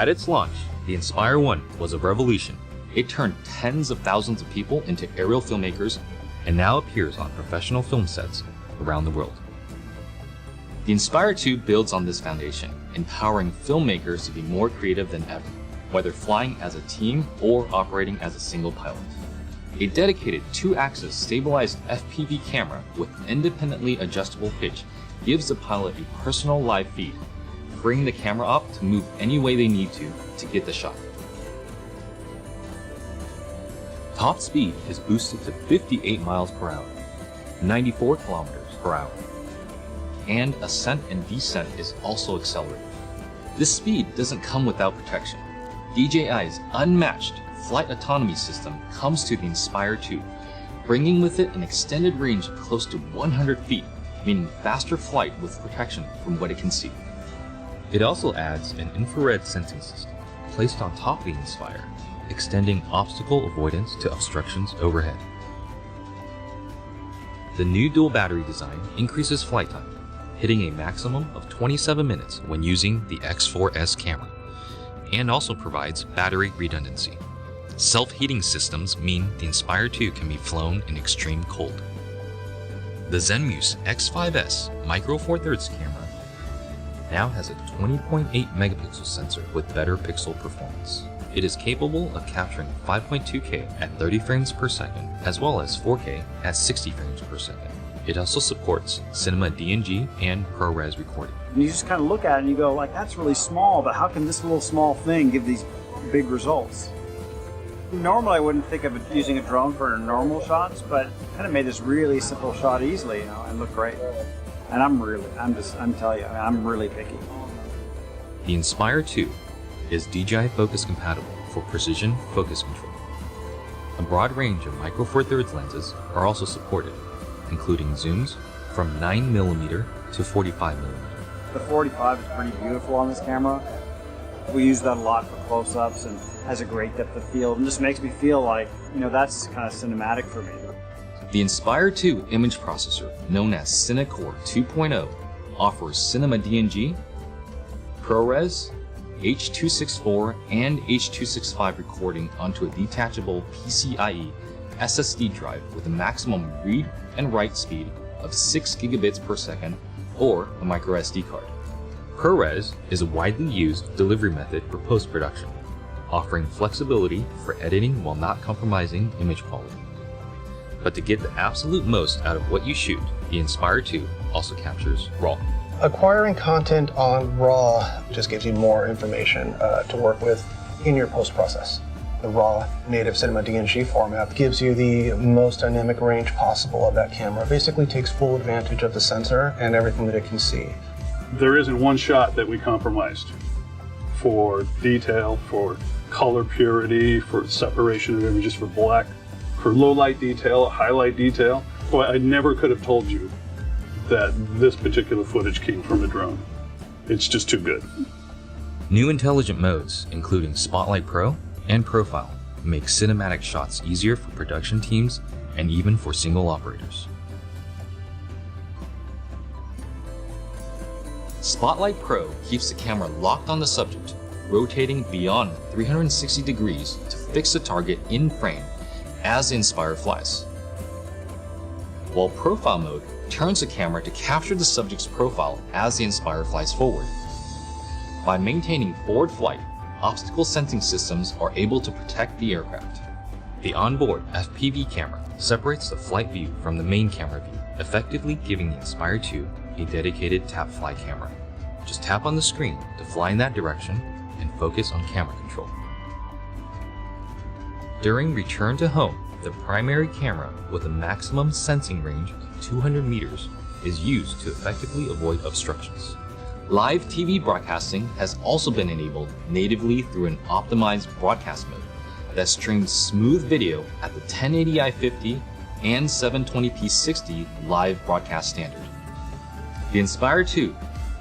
At its launch, the Inspire 1 was a revolution. It turned tens of thousands of people into aerial filmmakers and now appears on professional film sets around the world. The Inspire 2 builds on this foundation, empowering filmmakers to be more creative than ever, whether flying as a team or operating as a single pilot. A dedicated 2-axis stabilized FPV camera with independently adjustable pitch gives the pilot a personal live feed, freeing the camera op to move any way they need to get the shot. Top speed is boosted to 58 miles per hour, 94 kilometers per hour, and ascent and descent is also accelerated. This speed doesn't come without protection. DJI's unmatched flight autonomy system comes to the Inspire 2, bringing with it an extended range of close to 100 feet, meaning faster flight with protection from what it can see. It also adds an infrared sensing system placed on top of the Inspire, extending obstacle avoidance to obstructions overhead. The new dual battery design increases flight time, hitting a maximum of 27 minutes when using the X4S camera, and also provides battery redundancy. Self-heating systems mean the Inspire 2 can be flown in extreme cold. The Zenmuse X5S Micro Four Thirds camera now has a 20.8 megapixel sensor with better pixel performance. It is capable of capturing 5.2K at 30 frames per second, as well as 4K at 60 frames per second. It also supports Cinema DNG and ProRes recording. You just kind of look at it and you go, like, that's really small, but how can this little small thing give these big results? Normally I wouldn't think of using a drone for normal shots, but it kind of made this really simple shot easily, you know, and look great. And I'm telling you, I'm really picky. The Inspire 2 is DJI Focus compatible for precision focus control. A broad range of Micro Four Thirds lenses are also supported, including zooms from 9mm to 45mm. The 45 is pretty beautiful on this camera. We use that a lot for close-ups and has a great depth of field and just makes me feel like, you know, that's kind of cinematic for me. The Inspire 2 image processor, known as CineCore 2.0, offers Cinema DNG, ProRes, H.264 and H.265 recording onto a detachable PCIe SSD drive with a maximum read and write speed of 6 gigabits per second or a micro SD card. ProRes is a widely used delivery method for post-production, offering flexibility for editing while not compromising image quality. But to get the absolute most out of what you shoot, the Inspire 2 also captures RAW. Acquiring content on RAW just gives you more information to work with in your post-process. The RAW native Cinema DNG format gives you the most dynamic range possible of that camera. Basically takes full advantage of the sensor and everything that it can see. There isn't one shot that we compromised for detail, for color purity, for separation of images, for black, for low light detail, highlight detail. Well, I never could have told you that this particular footage came from a drone. It's just too good. New intelligent modes, including Spotlight Pro and Profile, make cinematic shots easier for production teams and even for single operators. Spotlight Pro keeps the camera locked on the subject, rotating beyond 360 degrees to fix the target in frame as the Inspire flies. While Profile mode turns the camera to capture the subject's profile as the Inspire flies forward. By maintaining forward flight, obstacle sensing systems are able to protect the aircraft. The onboard FPV camera separates the flight view from the main camera view, effectively giving the Inspire 2 a dedicated tap fly camera. Just tap on the screen to fly in that direction and focus on camera control. During return to home, the primary camera with a maximum sensing range of 200 meters is used to effectively avoid obstructions. Live TV broadcasting has also been enabled natively through an optimized broadcast mode that streams smooth video at the 1080i50 and 720p 60 live broadcast standard. The Inspire 2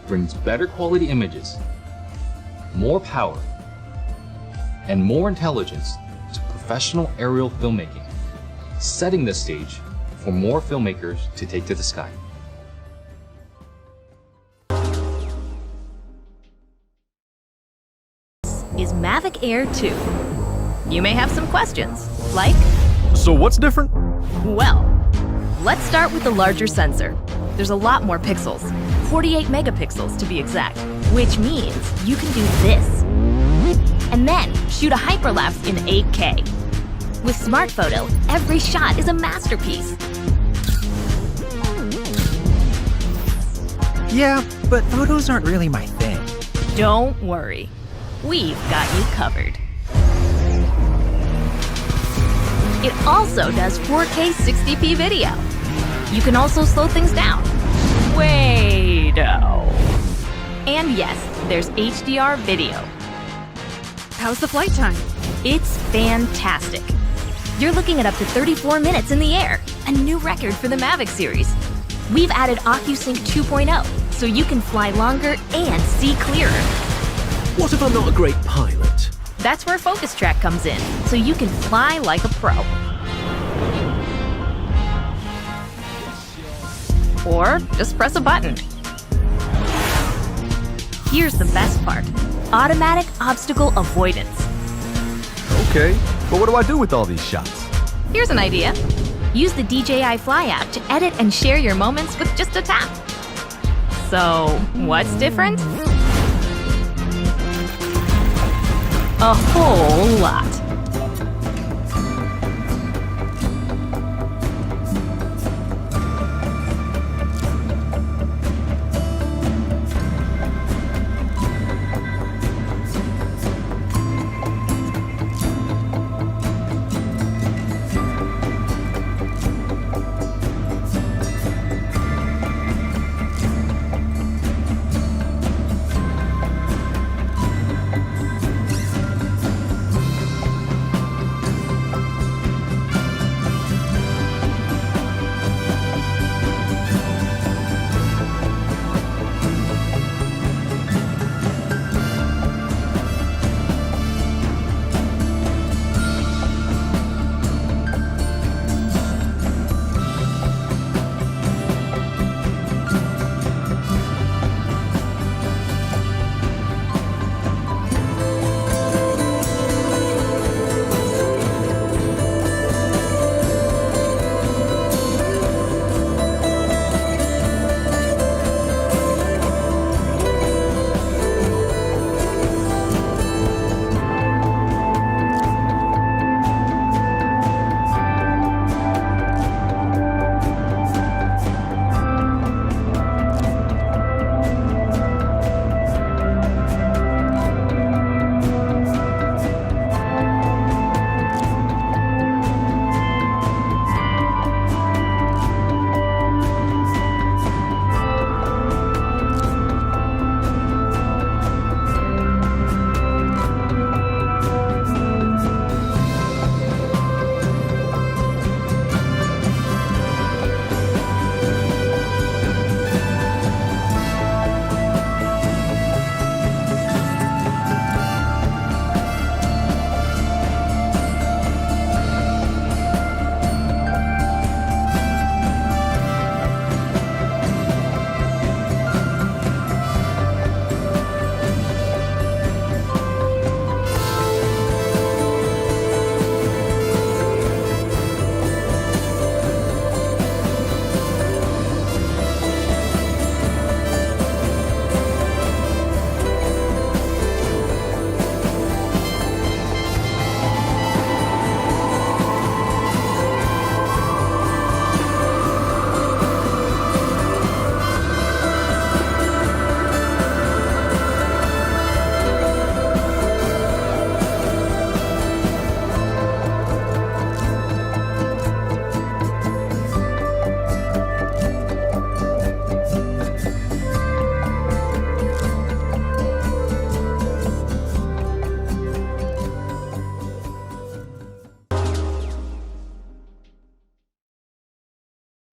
brings better quality images, more power, and more intelligence to professional aerial filmmaking, setting the stage for more filmmakers to take to the sky. air too. You may have some questions, like, So what's different? well, let's start with the larger sensor. There's a lot more pixels, 48 megapixels to be exact, which means you can do this. And then shoot a hyperlapse in 8K. With Smart Photo, every shot is a masterpiece. Yeah, but photos aren't really my thing. Don't worry, we've got you covered. It also does 4K 60p video. You can also slow things down. Way down. And yes, there's HDR video. How's the flight time? It's fantastic. You're looking at up to 34 minutes in the air, a new record for the Mavic series. We've added OcuSync 2.0, so you can fly longer and see clearer. What if I'm not a great pilot? That's where Focus Track comes in, so you can fly like a pro. Or just press a button. Here's the best part: automatic obstacle avoidance. Okay, but what do I do with all these shots? Here's an idea. Use the DJI Fly app to edit and share your moments with just a tap. So, what's different? A whole lot.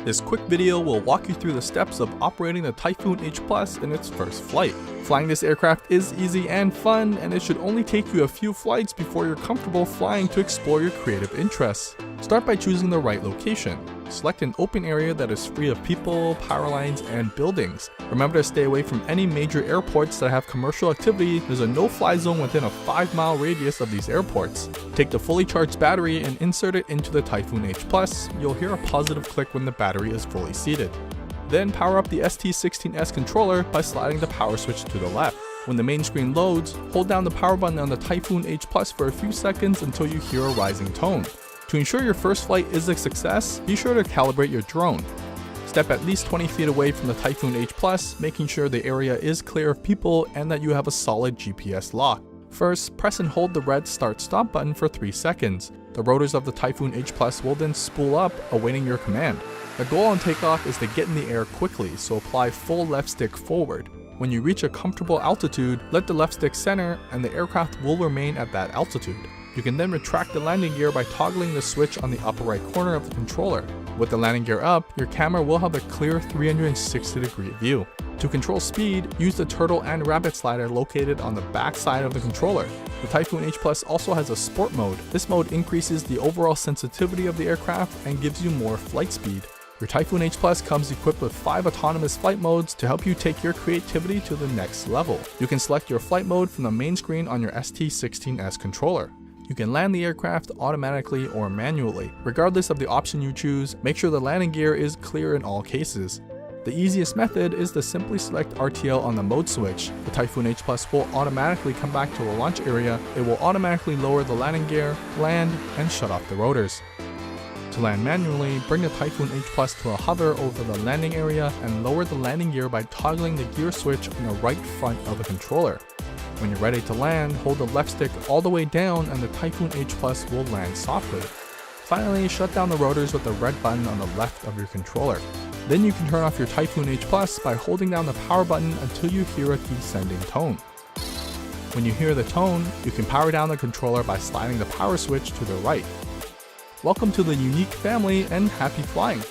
This quick video will walk you through the steps of operating the Typhoon H Plus in its first flight. Flying this aircraft is easy and fun, and it should only take you a few flights before you're comfortable flying to explore your creative interests. Start by choosing the right location. select an open area that is free of people, power lines, and buildings. Remember to stay away from any major airports that have commercial activity. There's a no-fly zone within a 5-mile radius of these airports. Take the fully charged battery and insert it into the Typhoon H Plus. You'll hear a positive click when the battery is fully seated. Then power up the ST16S controller by sliding the power switch to the left. When the main screen loads, hold down the power button on the Typhoon H Plus for a few seconds until you hear a rising tone. To ensure your first flight is a success, be sure to calibrate your drone. Step at least 20 feet away from the Typhoon H Plus, making sure the area is clear of people and that you have a solid GPS lock. First, press and hold the red start-stop button for 3 seconds. The rotors of the Typhoon H Plus will then spool up, awaiting your command. The goal on takeoff is to get in the air quickly, so apply full left stick forward. When you reach a comfortable altitude, let the left stick center and the aircraft will remain at that altitude. You can then retract the landing gear by toggling the switch on the upper right corner of the controller. With the landing gear up, your camera will have a clear 360-degree view. To control speed, use the turtle and rabbit slider located on the back side of the controller. The Typhoon H Plus also has a sport mode. This mode increases the overall sensitivity of the aircraft and gives you more flight speed. Your Typhoon H Plus comes equipped with 5 autonomous flight modes to help you take your creativity to the next level. You can select your flight mode from the main screen on your ST16S controller. You can land the aircraft automatically or manually. Regardless of the option you choose, make sure the landing gear is clear in all cases. The easiest method is to simply select RTL on the mode switch. The Typhoon H Plus will automatically come back to the launch area. It will automatically lower the landing gear, land, and shut off the rotors. To land manually, bring the Typhoon H Plus to a hover over the landing area and lower the landing gear by toggling the gear switch on the right front of the controller. When you're ready to land, hold the left stick all the way down and the Typhoon H Plus will land softly. Finally, shut down the rotors with the red button on the left of your controller. Then you can turn off your Typhoon H Plus by holding down the power button until you hear a descending tone. When you hear the tone, you can power down the controller by sliding the power switch to the right. Welcome to the unique family and happy flying!